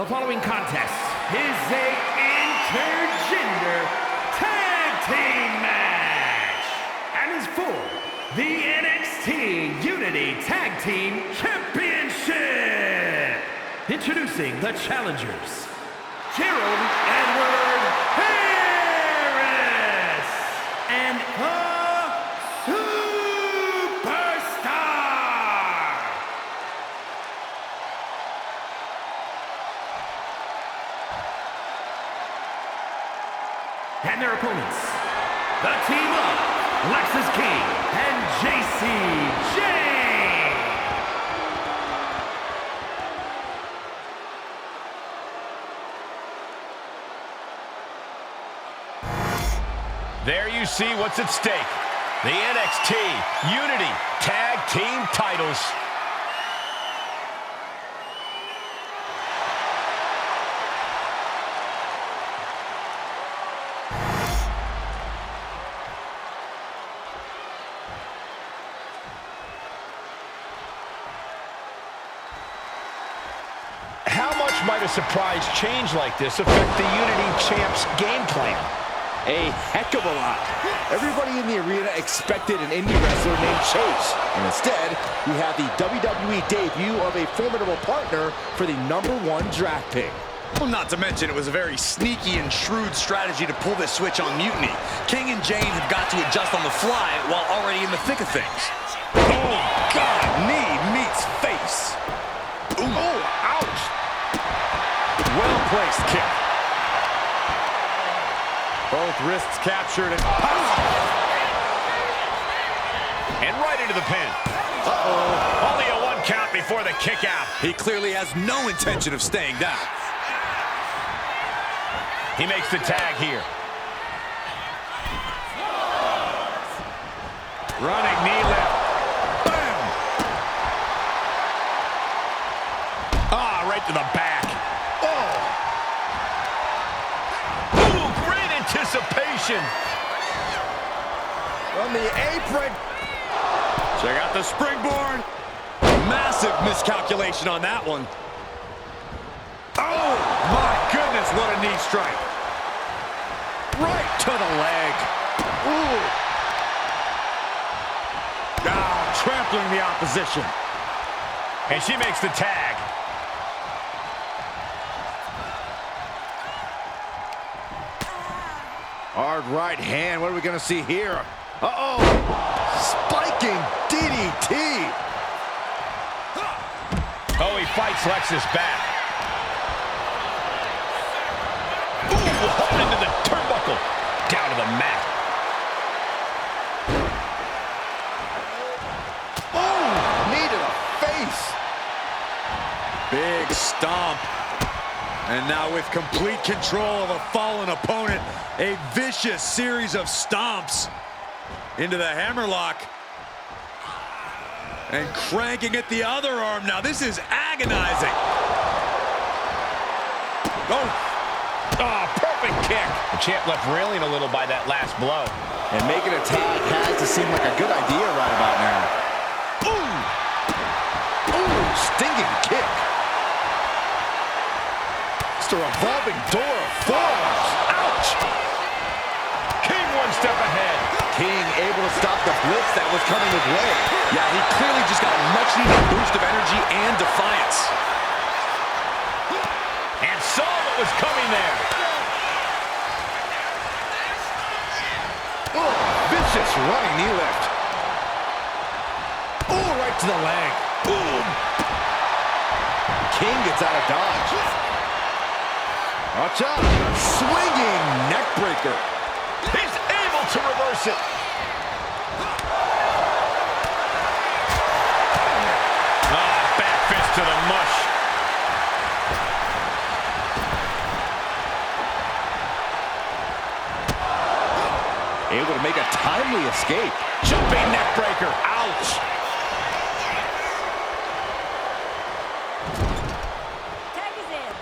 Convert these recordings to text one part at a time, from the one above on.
The following contest is a intergender tag team match and is for the NXT Unity Tag Team Championship. Introducing the challengers, Gerald Edward Harris and the Superstar. And their opponents, the team of Lexus King and JC Jane. There you see what's at stake. The NXT Unity Tag Team titles. How much might a surprise change like this affect the Unity Champ's game plan? A heck of a lot. Everybody in the arena expected an indie wrestler named Chase. And instead, we have the WWE debut of a formidable partner for the #1 draft pick. Well, not to mention it was a very sneaky and shrewd strategy to pull this switch on Mutiny. King and Jane have got to adjust on the fly while already in the thick of things. Oh, God, knee meets face. Ooh. Oh, ouch. Well-placed kick. Both wrists captured and right into the pin. Uh-oh. Only a 1 count before the kick out. he clearly has no intention of staying down. He makes the tag here. Running knee lift. Bam! Ah, right to the back. Oh! Ooh, great anticipation. From the apron. Check out the springboard. Massive miscalculation on that one. Oh, my goodness, what a knee strike. Right to the leg. Ooh. Ah, trampling the opposition. And she makes the tag. Hard right hand. What are we going to see here? Uh-oh. Spiking DDT. Oh, he fights Lexus back. Ooh, holding to the turnbuckle. Down to the mat. Oh, knee to the face. Big stomp. And now with complete control of a fallen opponent, a vicious series of stomps into the hammerlock. And cranking at the other arm. Now this is agonizing. Oh, perfect kick. The champ left reeling a little by that last blow. And making a tag has to seem like a good idea right about now. Ooh! Ooh, stinging kick. It's a revolving door of forearms. Ouch! King 1 step ahead. King able to stop the blitz that was coming his way. Yeah, he clearly just got a much-needed boost of energy and defiance. And saw what was coming there. Oh, vicious running knee lift. Oh, right to the leg. Boom. King gets out of dodge. Watch out. Swinging neck breaker. He's able to reverse it. Back fist to the mush. Able to make a timely escape. Jumping neck breaker. Ouch. Tag is in.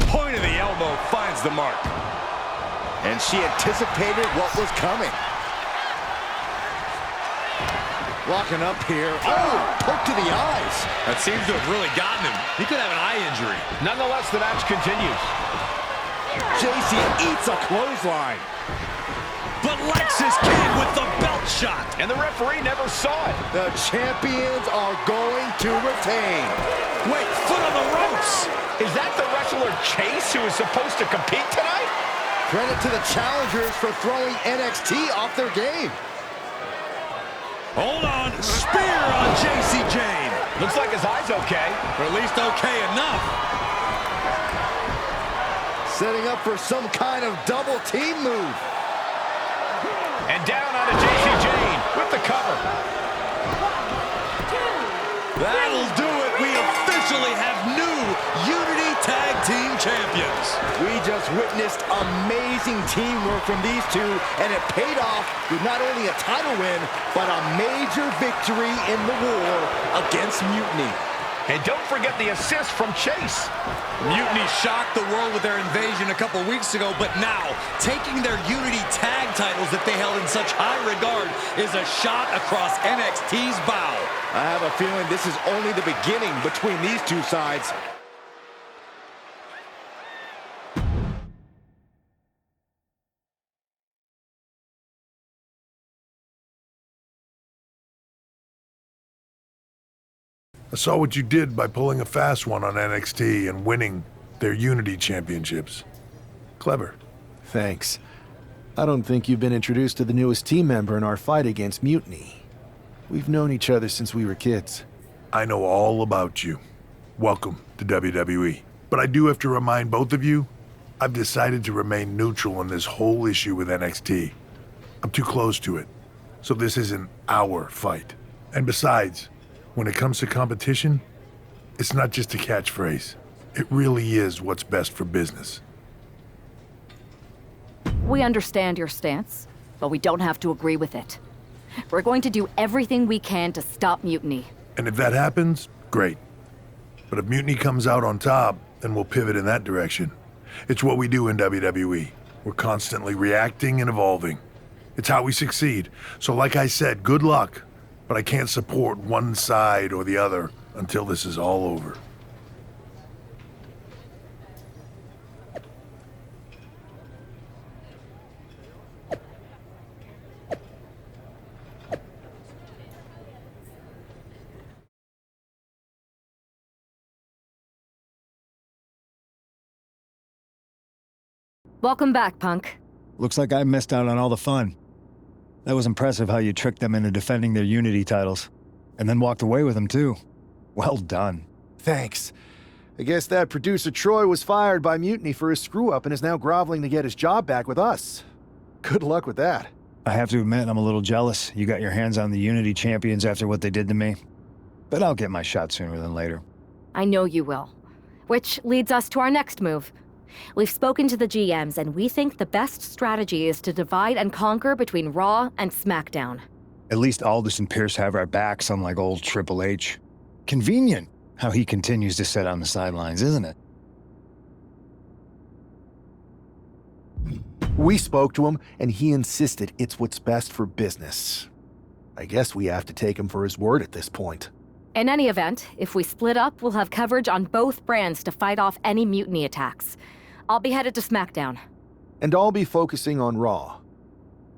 Point of the elbow finds the mark. And she anticipated what was coming. Locking up here. Oh, poke to the eyes. That seems to have really gotten him. He could have an eye injury. Nonetheless, the match continues. JC eats a clothesline. But Lexus King with the belt shot. And the referee never saw it. The champions are going to retain. Wait, foot on the ropes. Is that the wrestler Chase who is supposed to compete tonight? Credit to the challengers for throwing NXT off their game. Hold on. Spear on JC Jane. Looks like his eye's okay. Or at least okay enough. Setting up for some kind of double team move. And down onto JC Jane with the cover. That'll do it. We officially have new Unity Tag Team Champions. We just witnessed amazing teamwork from these two, and it paid off with not only a title win, but a major victory in the war against Mutiny. And don't forget the assist from Chase. Mutiny shocked the world with their invasion a couple weeks ago, but now taking their Unity tag titles that they held in such high regard is a shot across NXT's bow. I have a feeling this is only the beginning between these two sides. I saw what you did by pulling a fast one on NXT and winning their Unity championships. Clever. Thanks. I don't think you've been introduced to the newest team member in our fight against Mutiny. We've known each other since we were kids. I know all about you. Welcome to WWE. But I do have to remind both of you, I've decided to remain neutral in this whole issue with NXT. I'm too close to it, so this isn't our fight. And besides, when it comes to competition, it's not just a catchphrase. It really is what's best for business. We understand your stance, but we don't have to agree with it. We're going to do everything we can to stop Mutiny. And if that happens, great. But if Mutiny comes out on top, then we'll pivot in that direction. It's what we do in WWE. We're constantly reacting and evolving. It's how we succeed. So like I said, good luck. But I can't support one side or the other until this is all over. Welcome back, Punk. Looks like I missed out on all the fun. That was impressive how you tricked them into defending their Unity titles. And then walked away with them, too. Well done. Thanks. I guess that producer Troy was fired by Mutiny for his screw-up and is now groveling to get his job back with us. Good luck with that. I have to admit, I'm a little jealous. You got your hands on the Unity champions after what they did to me. But I'll get my shot sooner than later. I know you will. Which leads us to our next move. We've spoken to the GMs, and we think the best strategy is to divide and conquer between Raw and SmackDown. At least Aldous and Pierce have our backs, unlike old Triple H. Convenient how he continues to sit on the sidelines, isn't it? We spoke to him, and he insisted it's what's best for business. I guess we have to take him for his word at this point. In any event, if we split up, we'll have coverage on both brands to fight off any Mutiny attacks. I'll be headed to SmackDown. And I'll be focusing on Raw.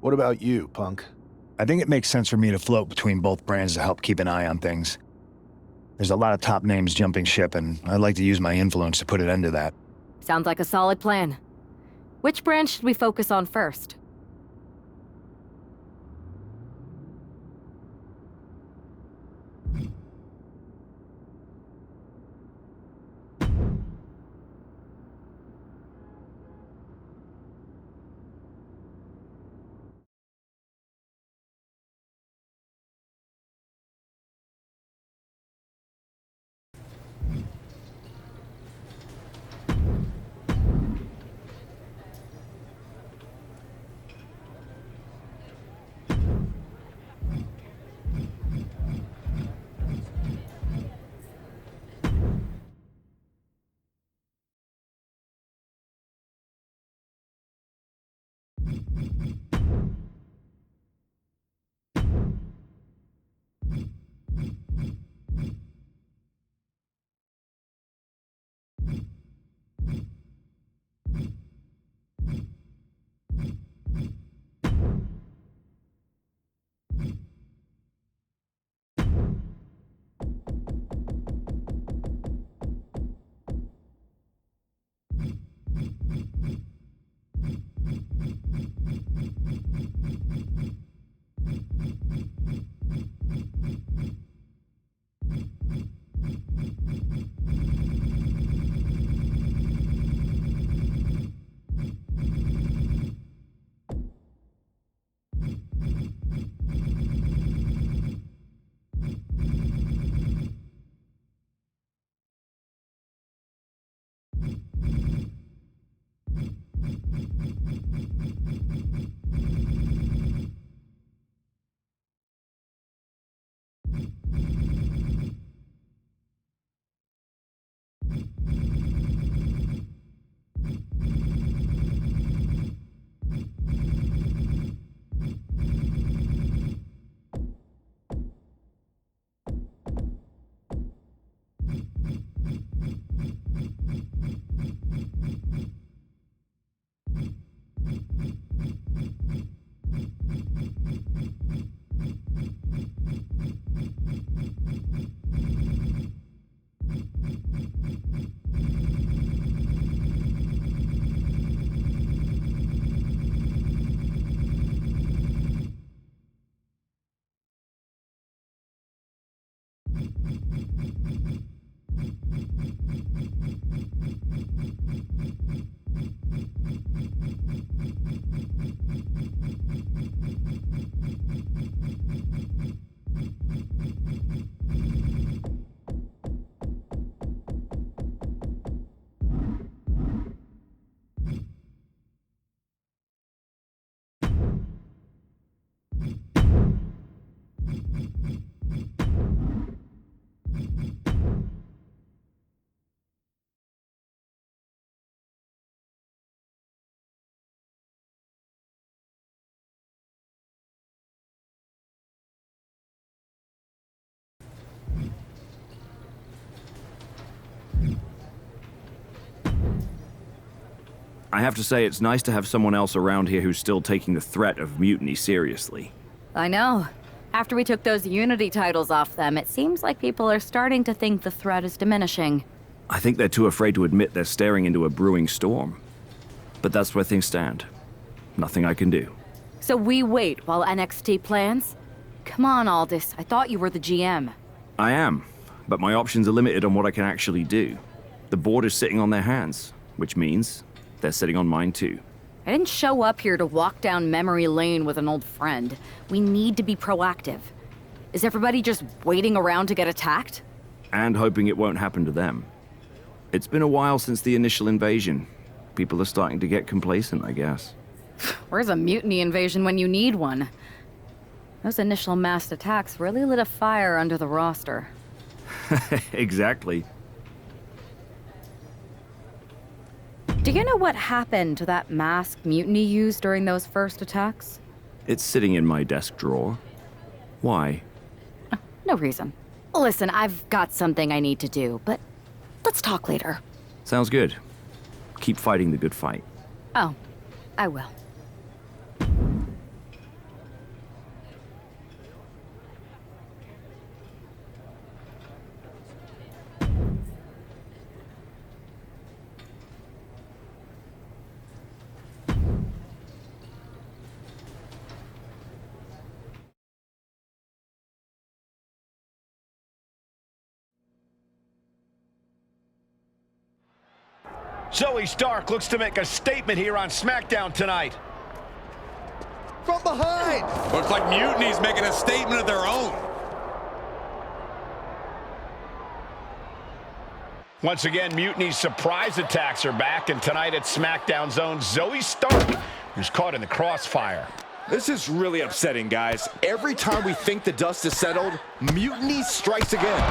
What about you, Punk? I think it makes sense for me to float between both brands to help keep an eye on things. There's a lot of top names jumping ship, and I'd like to use my influence to put an end to that. Sounds like a solid plan. Which brand should we focus on first? I have to say, it's nice to have someone else around here who's still taking the threat of mutiny seriously. I know. After we took those Unity titles off them, it seems like people are starting to think the threat is diminishing. I think they're too afraid to admit they're staring into a brewing storm. But that's where things stand. Nothing I can do. So we wait while NXT plans? Come on, Aldis. I thought you were the GM. I am, but my options are limited on what I can actually do. The board is sitting on their hands, which means they're sitting on mine too. I didn't show up here to walk down memory lane with an old friend. We need to be proactive. Is everybody just waiting around to get attacked? And hoping it won't happen to them. It's been a while since the initial invasion. People are starting to get complacent, I guess. Where's a mutiny invasion when you need one? Those initial mass attacks really lit a fire under the roster. Exactly. Do you know what happened to that mask Mutiny used during those first attacks? It's sitting in my desk drawer. Why? No reason. Listen, I've got something I need to do, but let's talk later. Sounds good. Keep fighting the good fight. Oh, I will. Zoe Stark looks to make a statement here on SmackDown tonight. From behind! Looks like Mutiny's making a statement of their own. Once again, Mutiny's surprise attacks are back, and tonight at SmackDown's own Zoe Stark, who's caught in the crossfire. This is really upsetting, guys. Every time we think the dust is settled, Mutiny strikes again.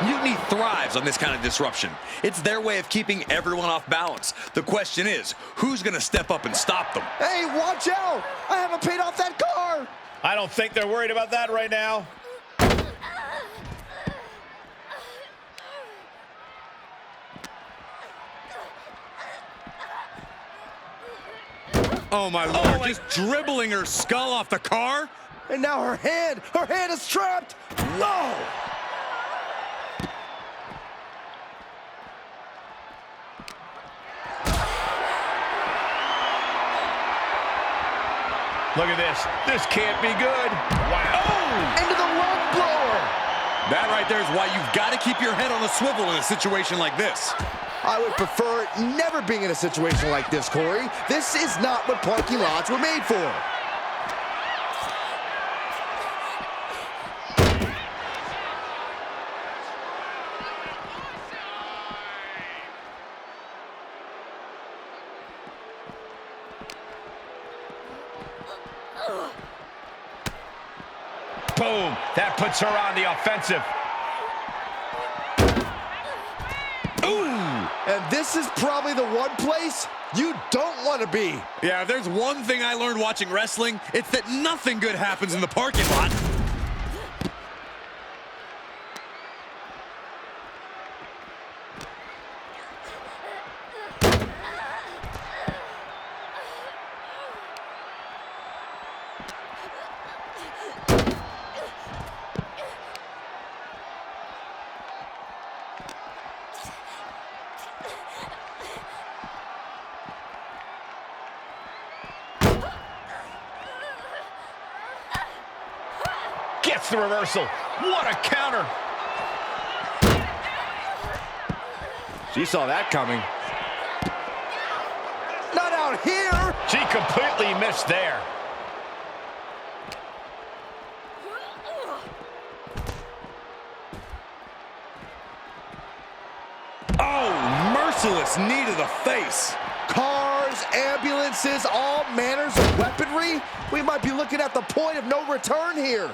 Mutiny thrives on this kind of disruption. It's their way of keeping everyone off balance. The question is, who's going to step up and stop them? Hey, watch out! I haven't paid off that car! I don't think they're worried about that right now. Oh, my Lord, just dribbling her skull off the car? And now her hand is trapped! No! Look at this. This can't be good. Wow. Oh! Into the lung blower! That right there is why you've got to keep your head on a swivel in a situation like this. I would prefer never being in a situation like this, Corey. This is not what parking lots were made for. Boom. That puts her on the offensive. And this is probably the one place you don't want to be. Yeah, if there's one thing I learned watching wrestling, it's that nothing good happens in the parking lot. Gets the reversal. What a counter. She saw that coming. Not out here! She completely missed there. Oh, merciless knee to the face. Cars, ambulances, all manners of weaponry. We might be looking at the point of no return here.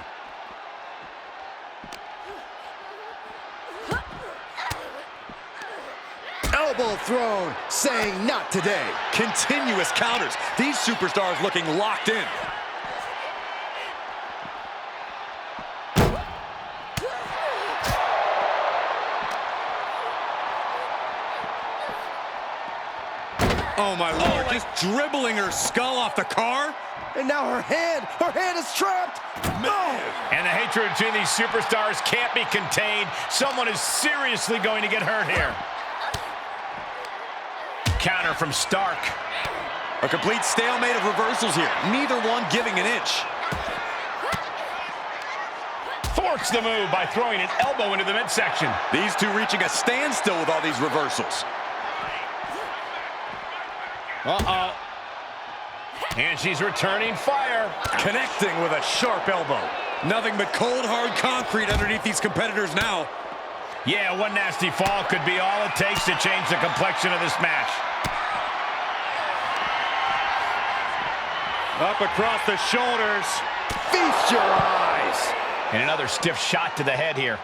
Elbow thrown, saying not today. Continuous counters. These superstars looking locked in. Oh, my Lord, just dribbling her skull off the car. And now her hand is trapped. No! And the hatred between these superstars can't be contained. Someone is seriously going to get hurt here. Counter from Stark. A complete stalemate of reversals here. Neither one giving an inch. Thwarts the move by throwing an elbow into the midsection. These two reaching a standstill with all these reversals. Uh-oh. And she's returning fire. Connecting with a sharp elbow. Nothing but cold, hard concrete underneath these competitors now. Yeah, one nasty fall could be all it takes to change the complexion of this match. Up across the shoulders. Feast your eyes. And another stiff shot to the head here.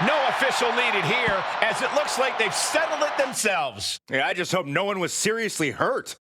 No official needed here, as it looks like they've settled it themselves. Yeah, I just hope no one was seriously hurt.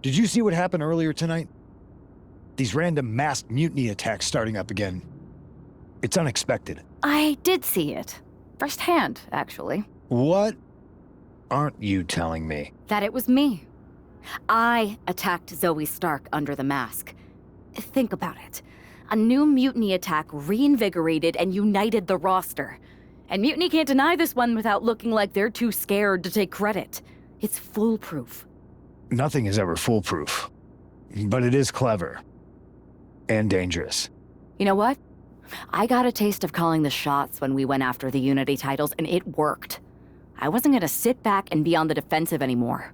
Did you see what happened earlier tonight? These random masked mutiny attacks starting up again. It's unexpected. I did see it. Firsthand, actually. What aren't you telling me? That it was me. I attacked Zoe Stark under the mask. Think about it. A new mutiny attack reinvigorated and united the roster. And Mutiny can't deny this one without looking like they're too scared to take credit. It's foolproof. Nothing is ever foolproof. But it is clever. And dangerous. You know what? I got a taste of calling the shots when we went after the Unity titles, and it worked. I wasn't gonna sit back and be on the defensive anymore.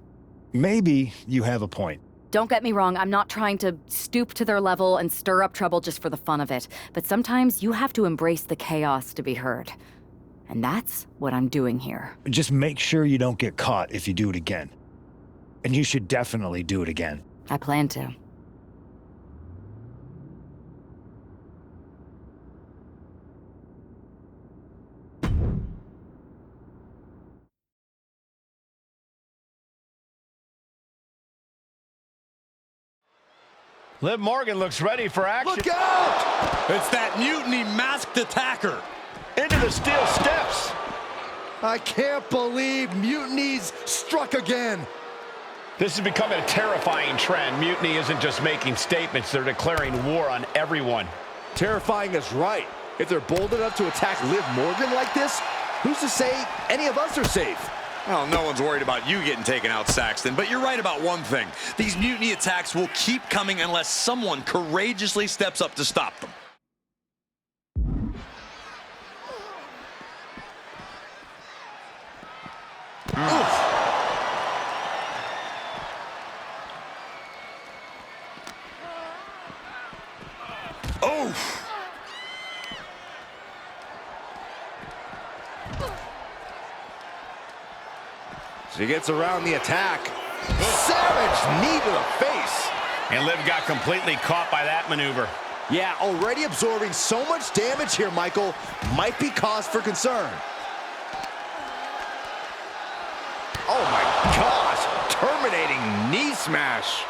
Maybe you have a point. Don't get me wrong, I'm not trying to stoop to their level and stir up trouble just for the fun of it. But sometimes you have to embrace the chaos to be heard. And that's what I'm doing here. Just make sure you don't get caught if you do it again. And you should definitely do it again. I plan to. Liv Morgan looks ready for action. Look out! It's that Mutiny masked attacker. Into the steel steps. I can't believe Mutiny's struck again. This is becoming a terrifying trend. Mutiny isn't just making statements, they're declaring war on everyone. Terrifying is right. If they're bold enough to attack Liv Morgan like this, who's to say any of us are safe? Well, no one's worried about you getting taken out, Saxton, but you're right about one thing. These Mutiny attacks will keep coming unless someone courageously steps up to stop them. Oof. Oof. She gets around the attack. Savage knee to the face. And Liv got completely caught by that maneuver. Yeah, already absorbing so much damage here, Michael. Might be cause for concern. Oh my gosh, terminating knee smash.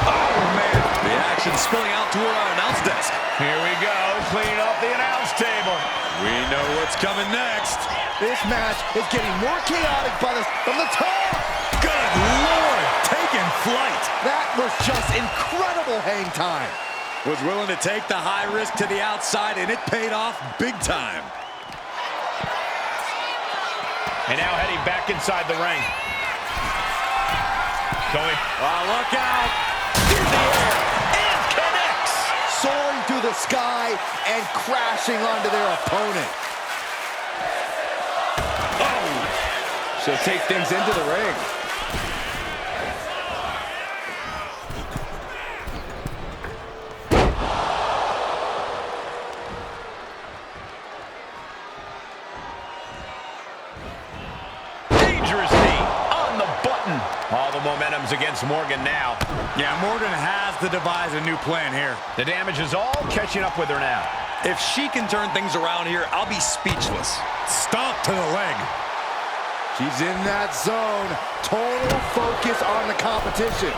Oh man, the action spilling out toward our announce desk. Here we go, cleaning up the announce table. We know what's coming next. This match is getting more chaotic from the top. Good Lord, taking flight. That was just incredible hang time. Was willing to take the high risk to the outside, and it paid off big time. And now heading back inside the ring. Going. Oh, look out. Through the air. And connects. Soaring through the sky and crashing onto their opponent. Oh. She'll take things into the ring. Dangerous knee on the button. All the momentum's against Morgan now. Yeah, Morgan has to devise a new plan here. The damage is all catching up with her now. If she can turn things around here, I'll be speechless. Stomp to the leg. She's in that zone. Total focus on the competition.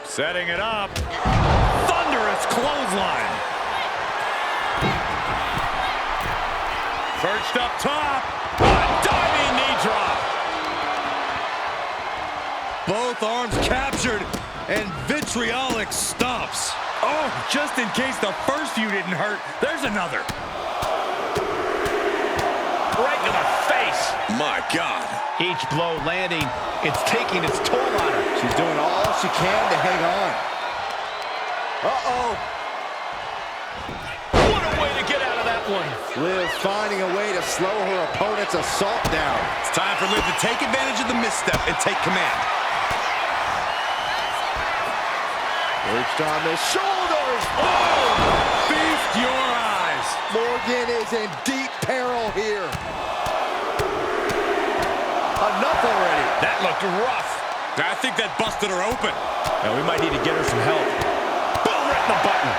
Setting it up. Thunderous clothesline. Perched up top. A diving knee drop. Both arms captured and vitriolic stomps. Oh, just in case the first few didn't hurt, there's another. Right to the face. My God. Each blow landing, it's taking its toll on her. She's doing all she can to hang on. Uh-oh. What a way to get out of that one. Liv finding a way to slow her opponent's assault down. It's time for Liv to take advantage of the misstep and take command. Perched on the shoulders. Oh! Feast your eyes. Morgan is in deep peril here. Enough already. That looked rough. I think that busted her open. Now we might need to get her some help. Boom, right in the button.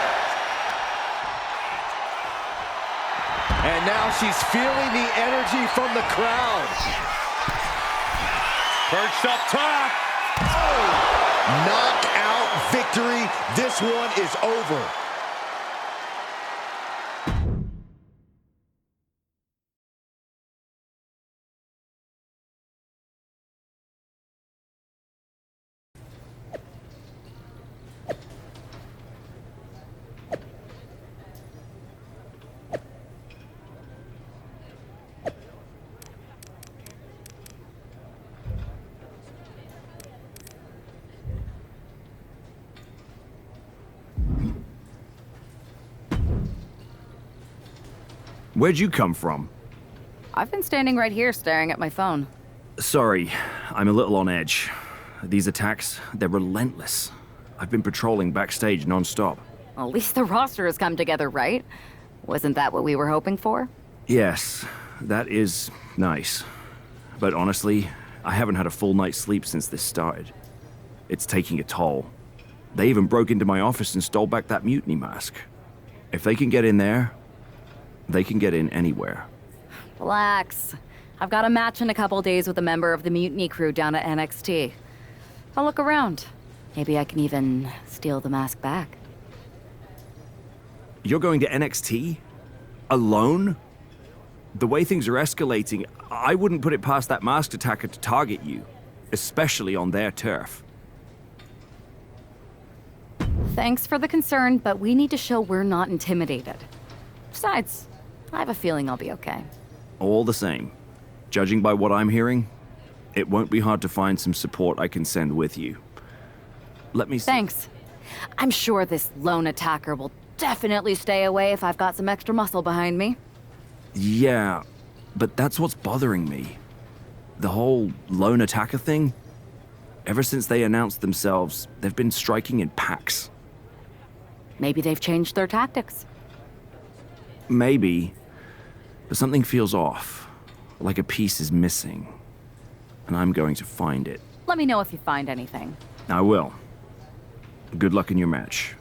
And now she's feeling the energy from the crowd. Perched up top. Knockout victory. This one is over. Where'd you come from? I've been standing right here staring at my phone. Sorry, I'm a little on edge. These attacks, they're relentless. I've been patrolling backstage non-stop. Well, at least the roster has come together, right? Wasn't that what we were hoping for? Yes, that is nice. But honestly, I haven't had a full night's sleep since this started. It's taking a toll. They even broke into my office and stole back that mutiny mask. If they can get in there, they can get in anywhere. Relax. I've got a match in a couple days with a member of the Mutiny crew down at NXT. I'll look around. Maybe I can even steal the mask back. You're going to NXT? Alone? The way things are escalating, I wouldn't put it past that masked attacker to target you, especially on their turf. Thanks for the concern, but we need to show we're not intimidated. Besides, I have a feeling I'll be okay. All the same, judging by what I'm hearing, it won't be hard to find some support I can send with you. Let me see. Thanks. I'm sure this lone attacker will definitely stay away if I've got some extra muscle behind me. Yeah, but that's what's bothering me. The whole lone attacker thing? Ever since they announced themselves, they've been striking in packs. Maybe they've changed their tactics. Maybe, but something feels off, like a piece is missing, and I'm going to find it. Let me know if you find anything. I will. Good luck in your match.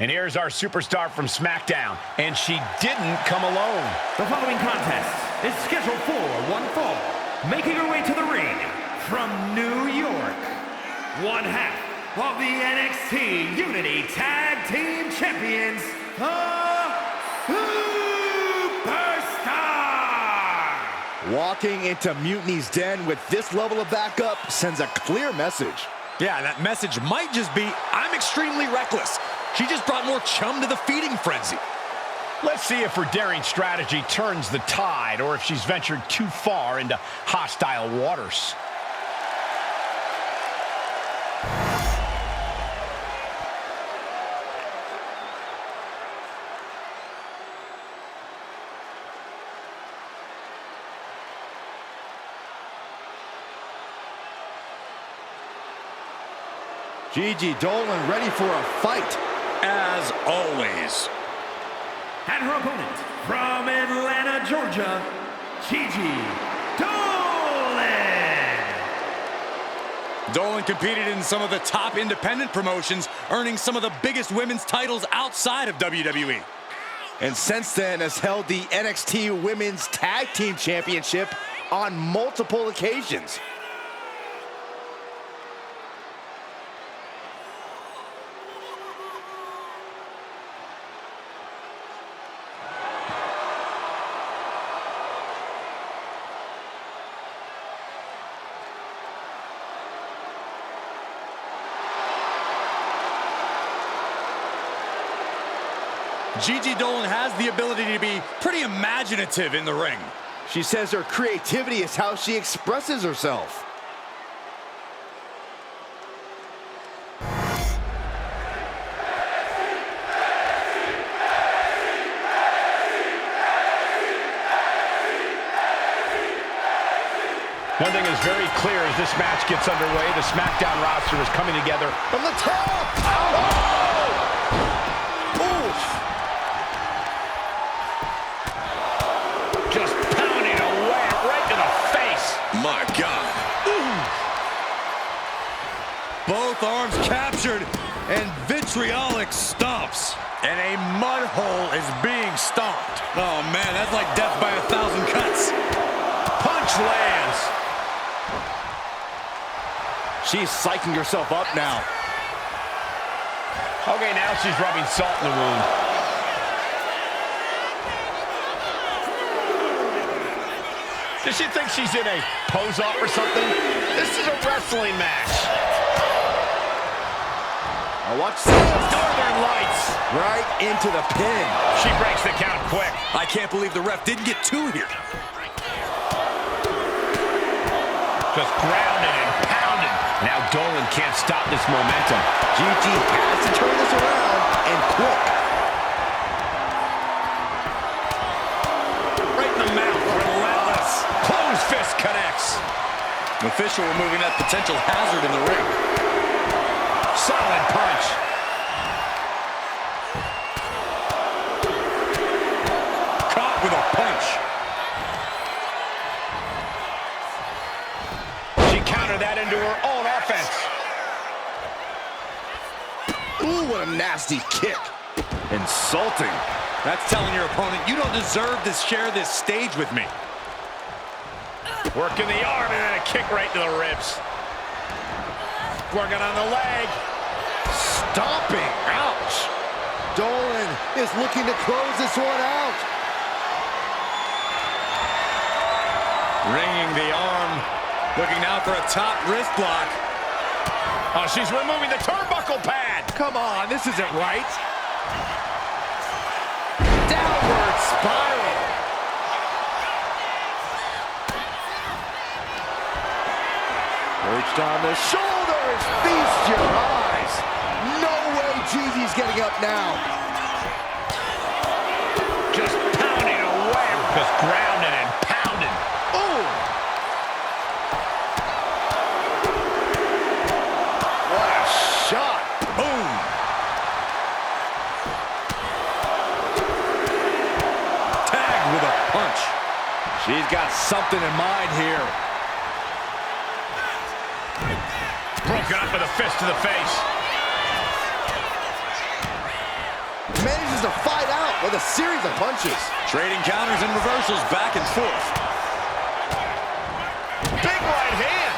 And here's our superstar from SmackDown, and she didn't come alone. The following contest is scheduled for one fall. Making her way to the ring from New York, one half of the NXT Unity Tag Team Champions, the Superstar! Walking into Mutiny's den with this level of backup sends a clear message. Yeah, that message might just be, I'm extremely reckless. She just brought more chum to the feeding frenzy. Let's see if her daring strategy turns the tide, or if she's ventured too far into hostile waters. Gigi Dolan ready for a fight. As always. And her opponent from Atlanta, Georgia, Gigi Dolan. Dolan competed in some of the top independent promotions, earning some of the biggest women's titles outside of WWE. And since then has held the NXT Women's Tag Team Championship on multiple occasions. Gigi Dolan has the ability to be pretty imaginative in the ring. She says her creativity is how she expresses herself. One thing is very clear as this match gets underway, the SmackDown roster is coming together From the top! Oh! just pounding away right to the face. My God. Both arms captured and vitriolic stomps. And a mud hole is being stomped. Oh man, that's like death by 1,000 cuts. Punch lands. She's psyching herself up now. Okay, now she's rubbing salt in the wound. Does she think she's in a pose-off or something? This is a wrestling match. Now watch this. Northern Lights. Right into the pin. She breaks the count quick. I can't believe the ref didn't get two here. Just grounded and pounded. Now Dolan can't stop this momentum. Gigi has to turn this around, and quick. Right in the mouth. Relentless. Closed fist connects. An official removing that potential hazard in the ring. Solid punch. Caught with a punch. She countered that into her own offense. Ooh, what a nasty kick. Insulting. That's telling your opponent, you don't deserve to share this stage with me. Working the arm and then a kick right to the ribs. Working on the leg. Stomping. Ouch. Dolan is looking to close this one out. Ringing the arm. Looking now for a top wrist block. Oh, she's removing the turnbuckle pad. Come on, this isn't right. Downward spiral. Perched on the shoulders. Feast your eyes. No way Gigi's getting up now. Just pounding away. Just grounding and pounding. Ooh. What a shot. Boom. Tagged with a punch. She's got something in mind here. Broken up with a fist to the face. Manages to fight out with a series of punches. Trading counters and reversals back and forth. Big right hand.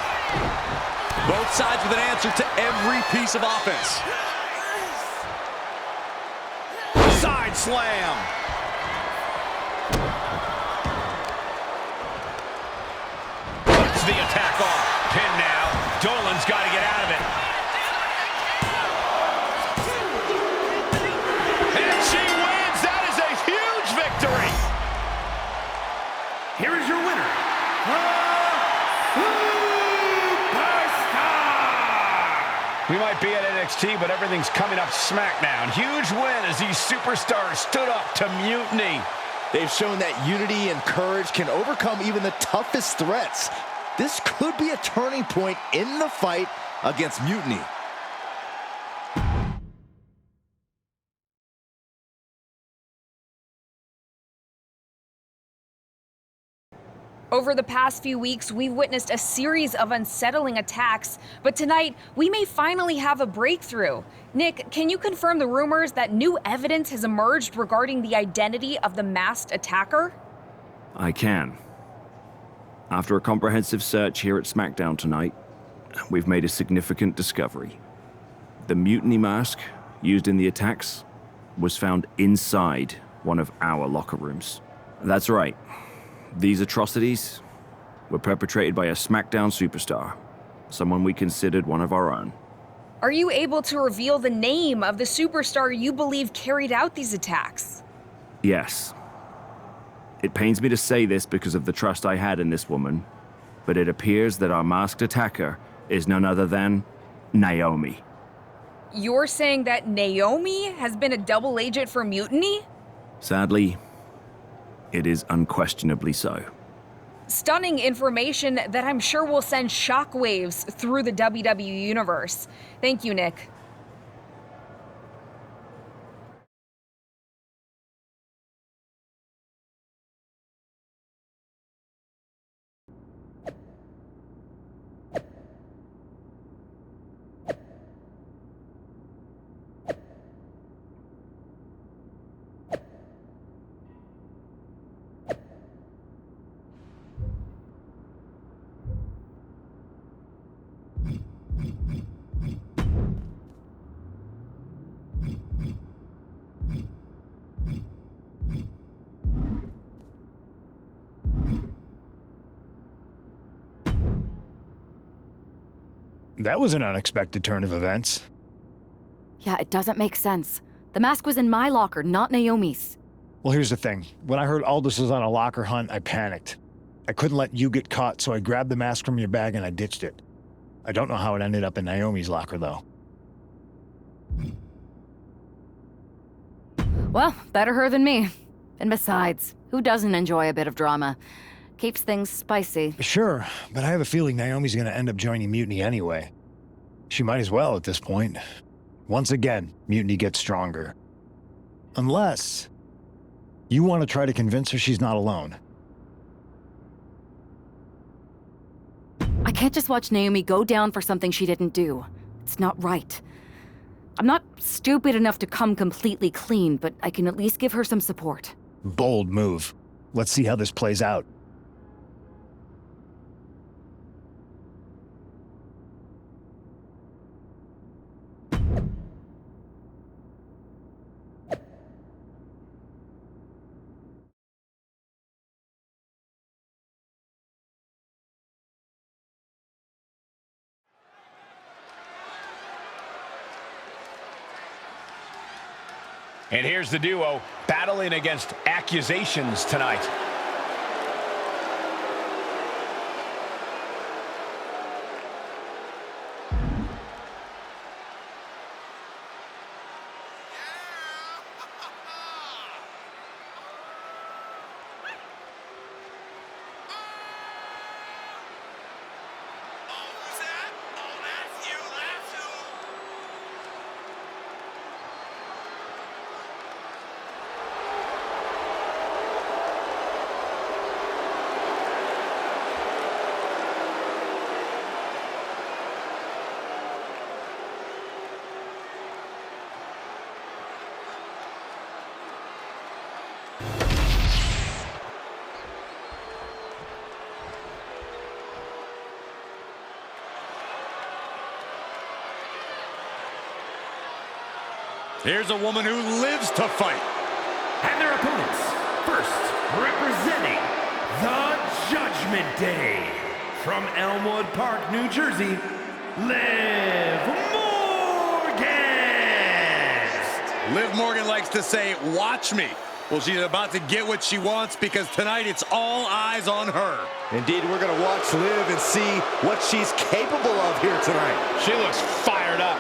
Both sides with an answer to every piece of offense. Side slam. Puts the attack off. Pin now. Dolan's got to get out of it. And she wins. That is a huge victory. Here is your winner, Superstar! We might be at NXT, but everything's coming up SmackDown. Huge win as these superstars stood up to Mutiny. They've shown that unity and courage can overcome even the toughest threats. This could be a turning point in the fight against Mutiny. Over the past few weeks, we've witnessed a series of unsettling attacks, but tonight, we may finally have a breakthrough. Nick, can you confirm the rumors that new evidence has emerged regarding the identity of the masked attacker? I can. After a comprehensive search here at SmackDown tonight, we've made a significant discovery. The mutiny mask used in the attacks was found inside one of our locker rooms. That's right. These atrocities were perpetrated by a SmackDown superstar, someone we considered one of our own. Are you able to reveal the name of the superstar you believe carried out these attacks? Yes. It pains me to say this because of the trust I had in this woman, but it appears that our masked attacker is none other than Naomi. You're saying that Naomi has been a double agent for Mutiny? Sadly, it is unquestionably so. Stunning information that I'm sure will send shockwaves through the WWE universe. Thank you, Nick. That was an unexpected turn of events. Yeah, it doesn't make sense. The mask was in my locker, not Naomi's. Well, here's the thing. When I heard Aldous was on a locker hunt, I panicked. I couldn't let you get caught, so I grabbed the mask from your bag and I ditched it. I don't know how it ended up in Naomi's locker, though. Well, better her than me. And besides, who doesn't enjoy a bit of drama? Keeps things spicy. Sure, but I have a feeling Naomi's gonna end up joining Mutiny anyway. She might as well at this point. Once again, Mutiny gets stronger. Unless you want to try to convince her she's not alone. I can't just watch Naomi go down for something she didn't do. It's not right. I'm not stupid enough to come completely clean, but I can at least give her some support. Bold move. Let's see how this plays out. And here's the duo battling against accusations tonight. Here's a woman who lives to fight. And their opponents, first representing the Judgment Day, from Elmwood Park, New Jersey, Liv Morgan. Liv Morgan likes to say, watch me. Well, she's about to get what she wants because tonight it's all eyes on her. Indeed, we're going to watch Liv and see what she's capable of here tonight. She looks fired up.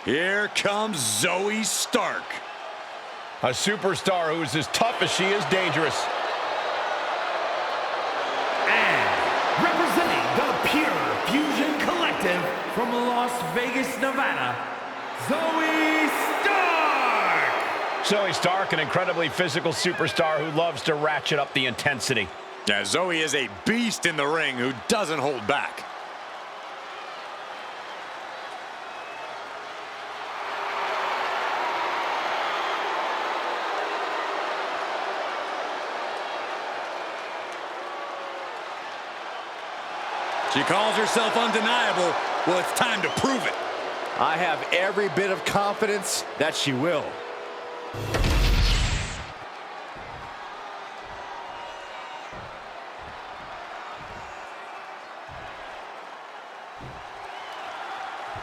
Here comes Zoe Stark. A superstar who is as tough as she is dangerous. And representing the Pure Fusion Collective from Las Vegas, Nevada, Zoe Stark! Zoe Stark, an incredibly physical superstar who loves to ratchet up the intensity. Yeah, Zoe is a beast in the ring who doesn't hold back. She calls herself undeniable. Well, it's time to prove it. I have every bit of confidence that she will.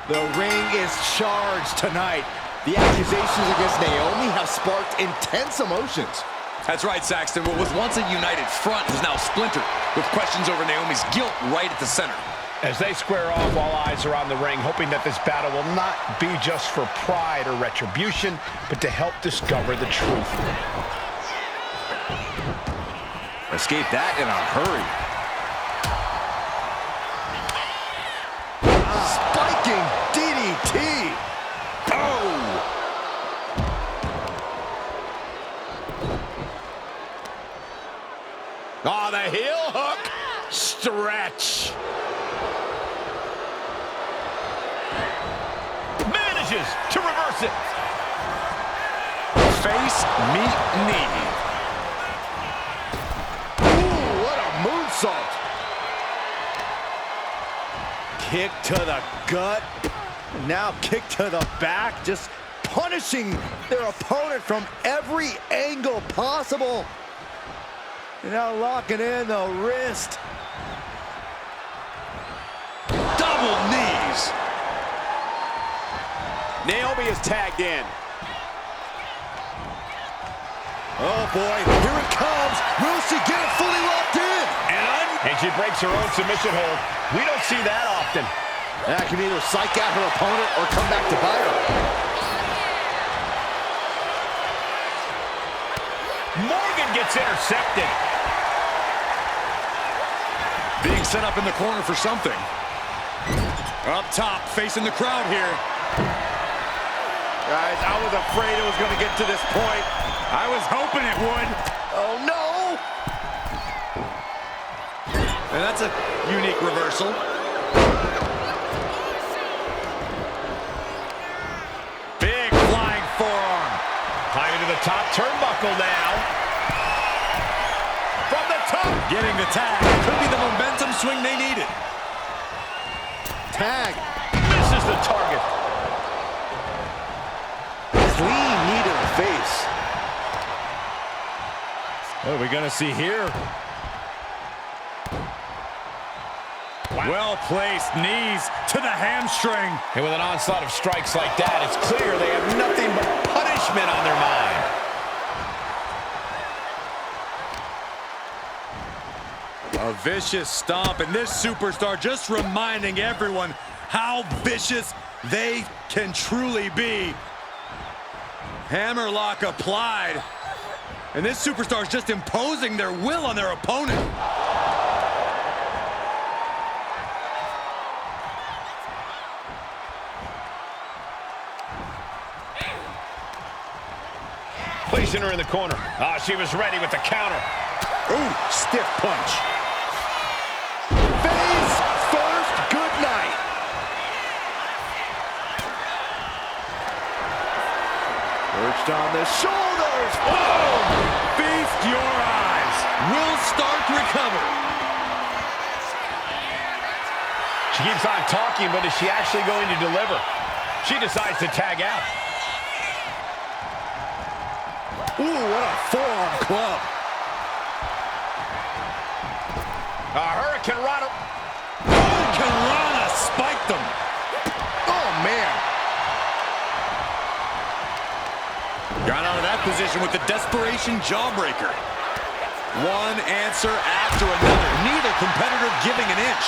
The ring is charged tonight. The accusations against Naomi have sparked intense emotions. That's right, Saxton. What was once a united front is now splintered, with questions over Naomi's guilt right at the center. As they square off, all eyes are on the ring, hoping that this battle will not be just for pride or retribution, but to help discover the truth. Escape that in a hurry. Spiking DDT. Oh! Oh, the heel hook. Stretch. Manages to reverse it. Face, meet, knee. Ooh, what a moonsault. Kick to the gut. Now kick to the back. Just punishing their opponent from every angle possible. And now locking in the wrist. Double knees. Naomi is tagged in. Oh, boy. Here it comes. Will she get it fully locked in? And she breaks her own submission hold. We don't see that often. That can either psych out her opponent or come back to bite her. Morgan gets intercepted. Being set up in the corner for something. Up top, facing the crowd here. Guys, I was afraid it was going to get to this point. I was hoping it would. Oh, no! And that's a unique reversal. Big flying forearm. Climbing to the top turnbuckle now. From the top. Getting the tag. Could be the momentum swing they needed. Tag. Misses the target. Clean knee to the face. What are we going to see here? Wow. Well-placed knees to the hamstring. And with an onslaught of strikes like that, it's clear they have nothing but punishment on their mind. A vicious stomp, and this superstar just reminding everyone how vicious they can truly be. Hammerlock applied. And this superstar is just imposing their will on their opponent. Placing her in the corner. Ah, she was ready with the counter. Ooh, stiff punch. Face first, good night. Perched on the shoulders. Oh! Feast your eyes. Will Stark recover? She keeps on talking, but is she actually going to deliver? She decides to tag out. Ooh, what a forearm club. Hurricane Rana. Hurricane Rana spiked them. Oh, man. Got out of that position with the desperation jawbreaker. One answer after another. Neither competitor giving an inch.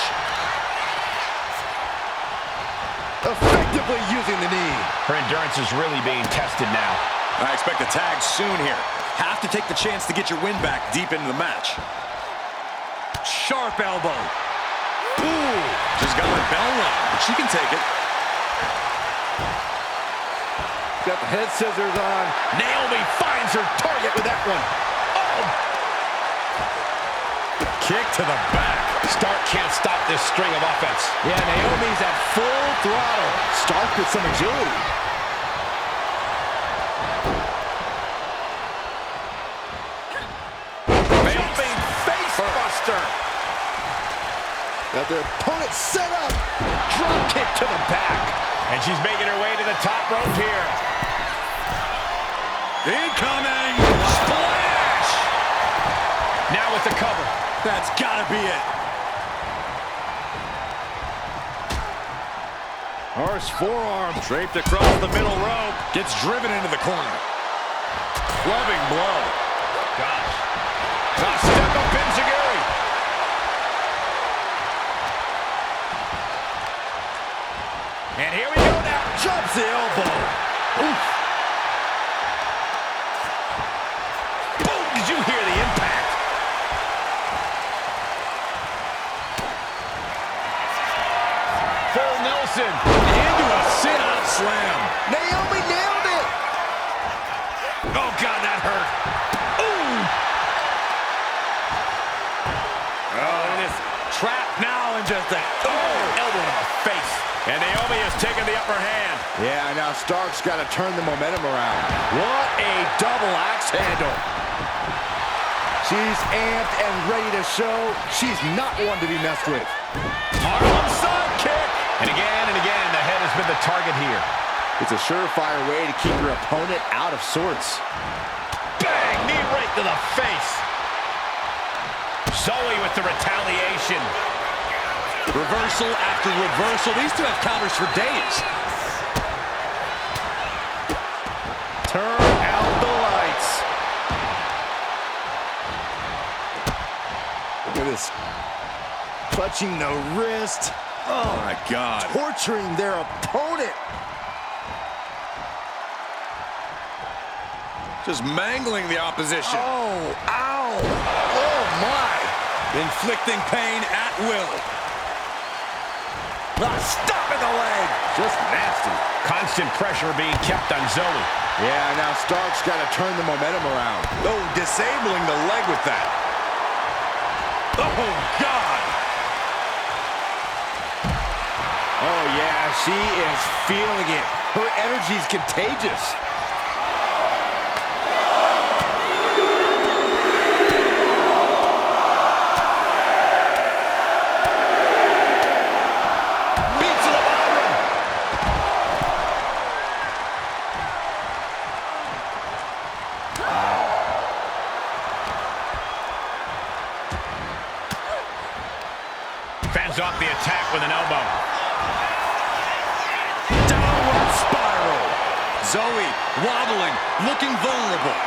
Effectively using the knee. Her endurance is really being tested now. I expect a tag soon here. Have to take the chance to get your win back deep into the match. Sharp elbow. Ooh, just got my bell rung, but she can take it. Got the head scissors on. Naomi finds her target with that one. Oh! Kick to the back. Stark can't stop this string of offense. Yeah, Naomi's at full throttle. Stark with some agility. Jumping face buster. Got their opponent set up. Drop kick to the back. And she's making her way to the top rope here. Incoming. Splash. Now with the cover. That's gotta be it. Harsh forearm. Draped across the middle rope. Gets driven into the corner. Clubbing blow. Gosh. Step up Enziguri. And here we go now. Jumps the elbow. Oof. Boom! Did you hear the impact? Full Nelson. Into a sit-out slam. Naomi nailed it. Oh, God, that hurt. Ooh! Oh, it is trapped now in just a Elbow in the face. And Naomi has taken the upper hand. Yeah, now Stark's got to turn the momentum around. What a double axe handle. She's amped and ready to show she's not one to be messed with. Harlem side kick. And again, the head has been the target here. It's a surefire way to keep your opponent out of sorts. Bang! Knee right to the face. Zoe with the retaliation. reversal after reversal. These two have counters for days. Turn out the lights. this. Clutching the wrist. Oh, my God. Torturing their opponent. Just mangling the opposition. Oh, ow. Oh, my. Inflicting pain at will. Stop in the leg. Just nasty. Constant pressure being kept on Zoe. Yeah, now Stark's got to turn the momentum around. Oh, disabling the leg with that. Oh, God. Oh, yeah, she is feeling it. Her energy's contagious. Beats to the bottom. Fends off the attack with an elbow. Downward spiral. Zoe wobbling, looking vulnerable.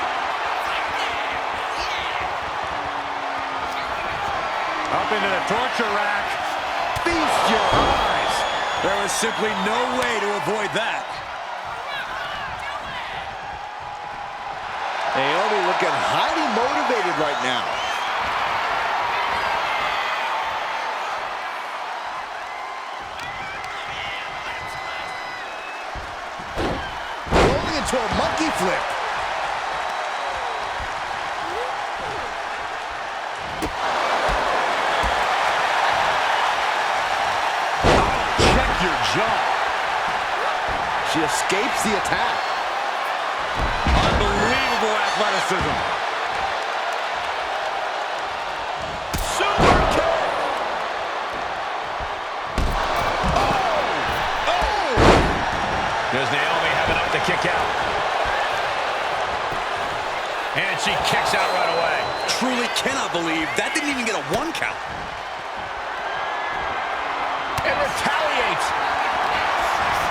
Up into the torture rack. Feast your eyes. There was simply no way to avoid that. Naomi looking highly motivated right now. Rolling into a monkey flip. Check your jaw. She escapes the attack. Unbelievable athleticism. Super kick. Does Naomi have enough to kick out? And she kicks out right away. Truly cannot believe that didn't even get a 1 count. It retaliates.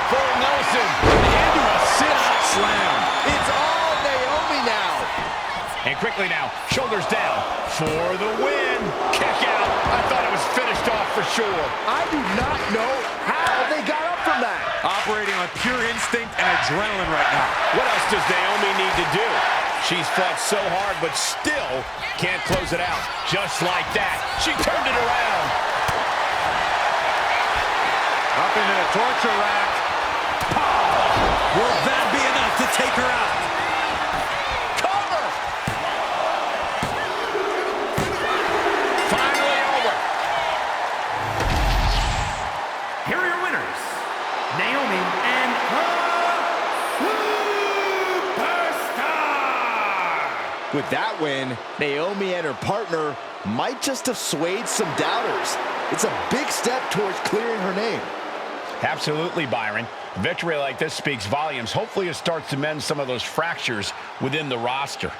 For Nelson. Into a sit-out slam. It's all Naomi now. And quickly now, shoulders down for the win. Kick out. I thought it was finished off for sure. I do not know how they got up from that. Operating on pure instinct and adrenaline right now. What else does Naomi need to do? She's fought so hard, but still can't close it out. Just like that. She turned it around. Up into the torture rack. Will that be enough to take her out? Cover. Finally over. Here are your winners, Naomi and her Superstar! With that win, Naomi and her partner might just have swayed some doubters. It's a big step towards clearing her name. Absolutely, Byron. Victory like this speaks volumes. Hopefully it starts to mend some of those fractures within the roster.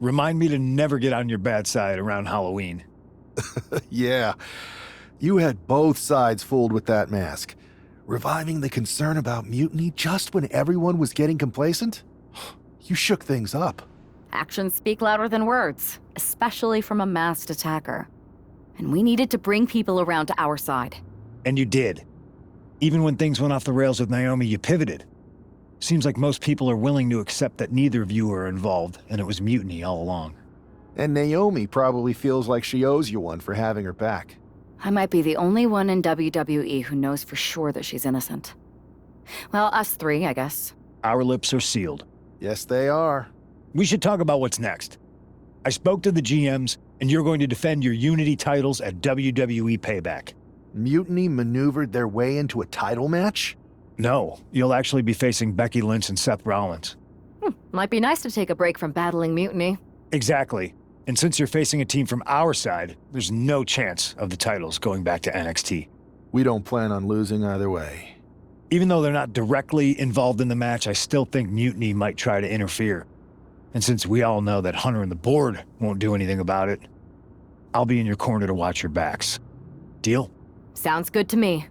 Remind me to never get on your bad side around Halloween. Yeah, you had both sides fooled with that mask. Reviving the concern about mutiny just when everyone was getting complacent? You shook things up. Actions speak louder than words, especially from a masked attacker. And we needed to bring people around to our side. And you did. Even when things went off the rails with Naomi, you pivoted. Seems like most people are willing to accept that neither of you are involved, and it was mutiny all along. And Naomi probably feels like she owes you one for having her back. I might be the only one in WWE who knows for sure that she's innocent. Well, us three, I guess. Our lips are sealed. Yes, they are. We should talk about what's next. I spoke to the GMs, and you're going to defend your Unity titles at WWE Payback. Mutiny maneuvered their way into a title match? No, you'll actually be facing Becky Lynch and Seth Rollins. Might be nice to take a break from battling mutiny. Exactly. And since you're facing a team from our side, there's no chance of the titles going back to NXT. We don't plan on losing either way. Even though they're not directly involved in the match, I still think Mutiny might try to interfere. And since we all know that Hunter and the board won't do anything about it, I'll be in your corner to watch your backs. Deal? Sounds good to me.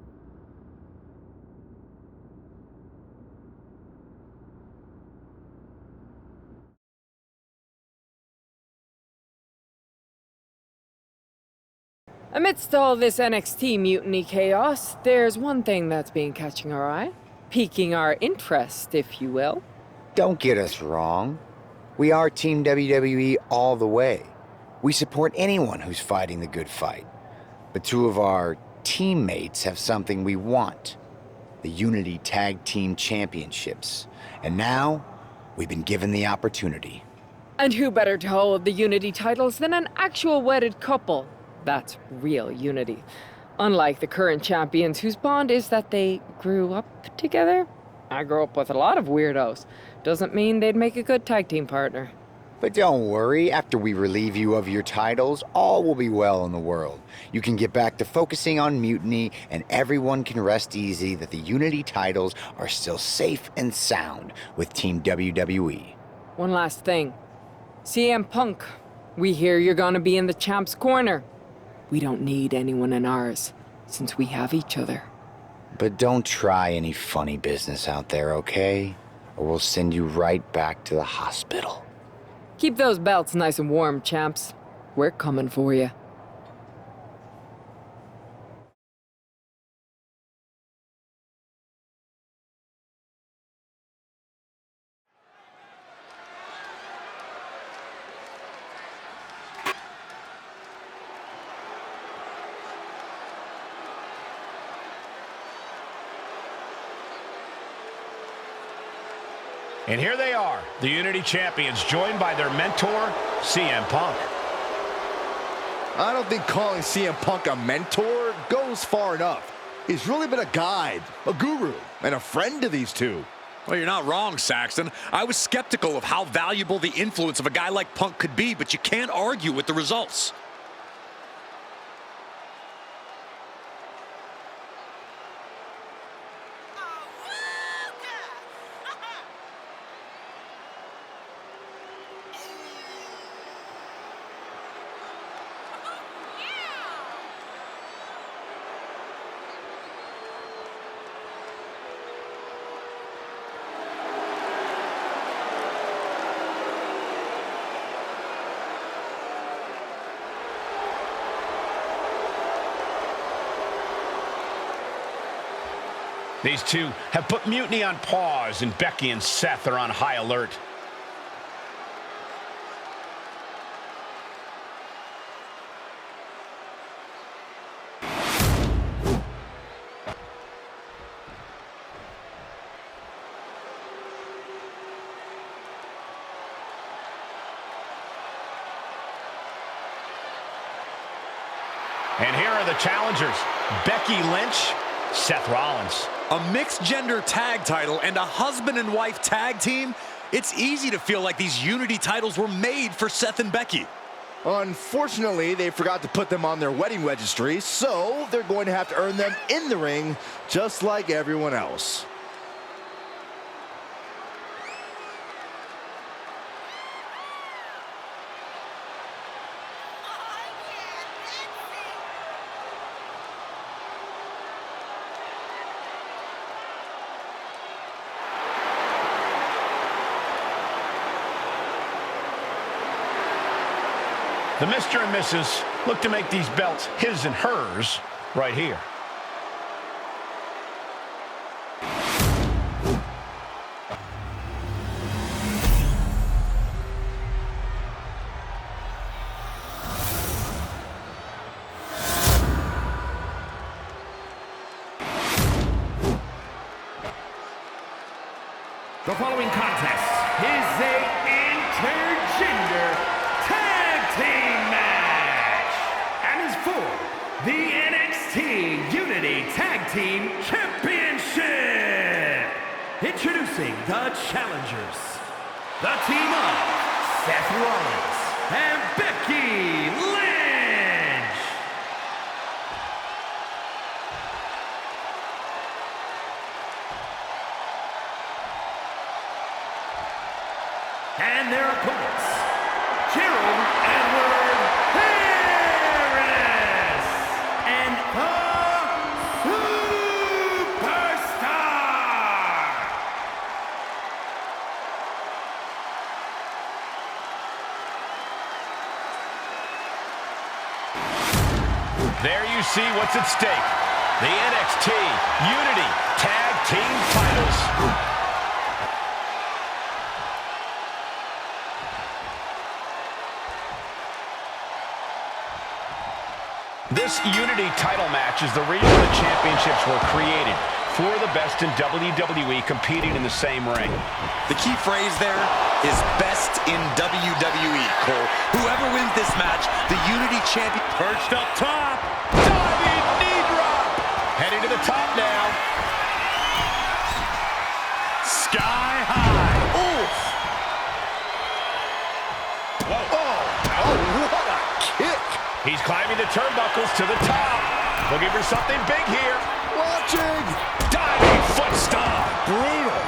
Amidst all this NXT mutiny chaos, there's one thing that's been catching our eye. Piquing our interest, if you will. Don't get us wrong. We are Team WWE all the way. We support anyone who's fighting the good fight. But two of our teammates have something we want. The Unity Tag Team Championships. And now, we've been given the opportunity. And who better to hold the Unity titles than an actual wedded couple? That's real unity. Unlike the current champions whose bond is that they grew up together. I grew up with a lot of weirdos. Doesn't mean they'd make a good tag team partner. But don't worry, after we relieve you of your titles, all will be well in the world. You can get back to focusing on Mutiny, and everyone can rest easy that the Unity titles are still safe and sound with Team WWE. One last thing. CM Punk, we hear you're gonna be in the champ's corner. We don't need anyone in ours, since we have each other. But don't try any funny business out there, okay? Or we'll send you right back to the hospital. Keep those belts nice and warm, champs. We're coming for you. And here they are, the Unity Champions, joined by their mentor, CM Punk. I don't think calling CM Punk a mentor goes far enough. He's really been a guide, a guru, and a friend to these two. Well, you're not wrong, Saxton. I was skeptical of how valuable the influence of a guy like Punk could be, but you can't argue with the results. These two have put Mutiny on pause, and Becky and Seth are on high alert. And here are the challengers, Becky Lynch, Seth Rollins. A mixed-gender tag title and a husband and wife tag team? It's easy to feel like these Unity titles were made for Seth and Becky. Unfortunately, they forgot to put them on their wedding registry, so they're going to have to earn them in the ring, just like everyone else. The Mr. and Mrs. look to make these belts his and hers right here. The following contest is a intergender tag team match and is for the NXT Unity Tag Team Championship. Introducing the challengers, the team of Seth Rollins and Becky Lynch. There you see what's at stake. The NXT Unity Tag Team Titles. This Unity title match is the reason the championships were created. For the best in WWE competing in the same ring. The key phrase there is best in WWE, Cole. Whoever wins this match, the Unity champion. Perched up top. Diving knee drop. Heading to the top now. Sky high. Oof. Whoa. Oh, what a kick. He's climbing the turnbuckles to the top. Looking for something big here. Watching. Diving foot stomp. Brutal.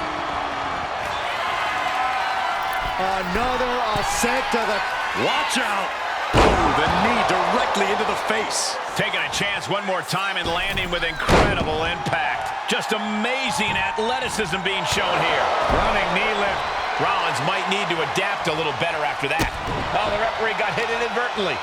Another ascent to the... Watch out. Oh, the knee directly into the face. Taking a chance one more time and landing with incredible impact. Just amazing athleticism being shown here. Running knee lift. Rollins might need to adapt a little better after that. Oh, the referee got hit inadvertently.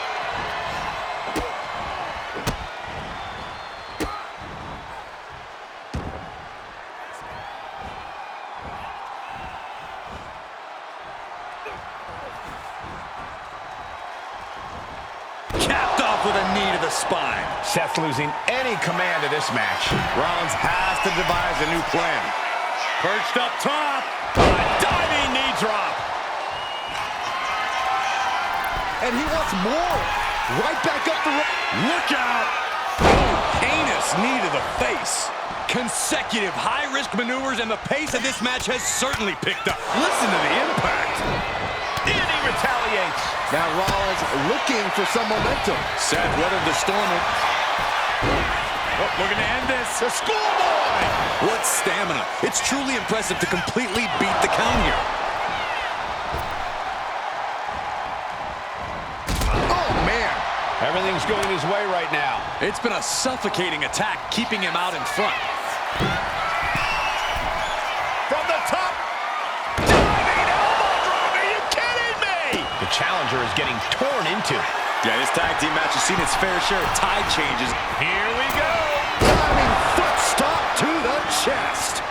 With a knee to the spine. Seth's losing any command of this match. Rollins has to devise a new plan. Perched up top. A diving knee drop. And he wants more. Right back up the rope. Look out. Oh, heinous knee to the face. Consecutive high-risk maneuvers, and the pace of this match has certainly picked up. Listen to the impact. And he retaliates. Now Rollins looking for some momentum. Seth weathered the storm. Oh, looking to end this. The schoolboy. What stamina. It's truly impressive to completely beat the count here. Oh, man. Everything's going his way right now. It's been a suffocating attack, keeping him out in front. From the top. Diving elbow drop. Are you kidding me? The challenger is getting torn into. Yeah, this tag team match has seen its fair share of tide changes. Here we go. Diving foot stomp to the chest.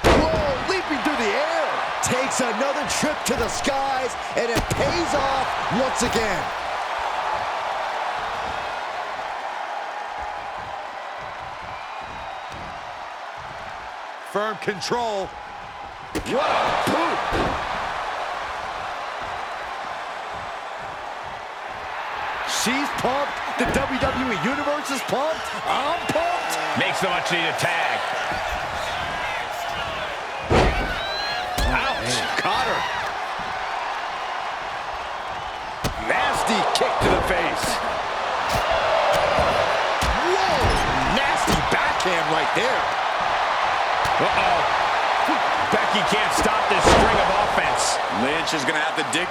Whoa, leaping through the air. Takes another trip to the skies, and it pays off once again. Firm control. What a boot. She's pumped. The WWE Universe is pumped. I'm pumped. Makes the much-needed tag. Ouch. Caught her. Nasty kick to the face. Whoa. Nasty backhand right there. Uh-oh. Becky can't stop this string of offense. Lynch is going to have to dig.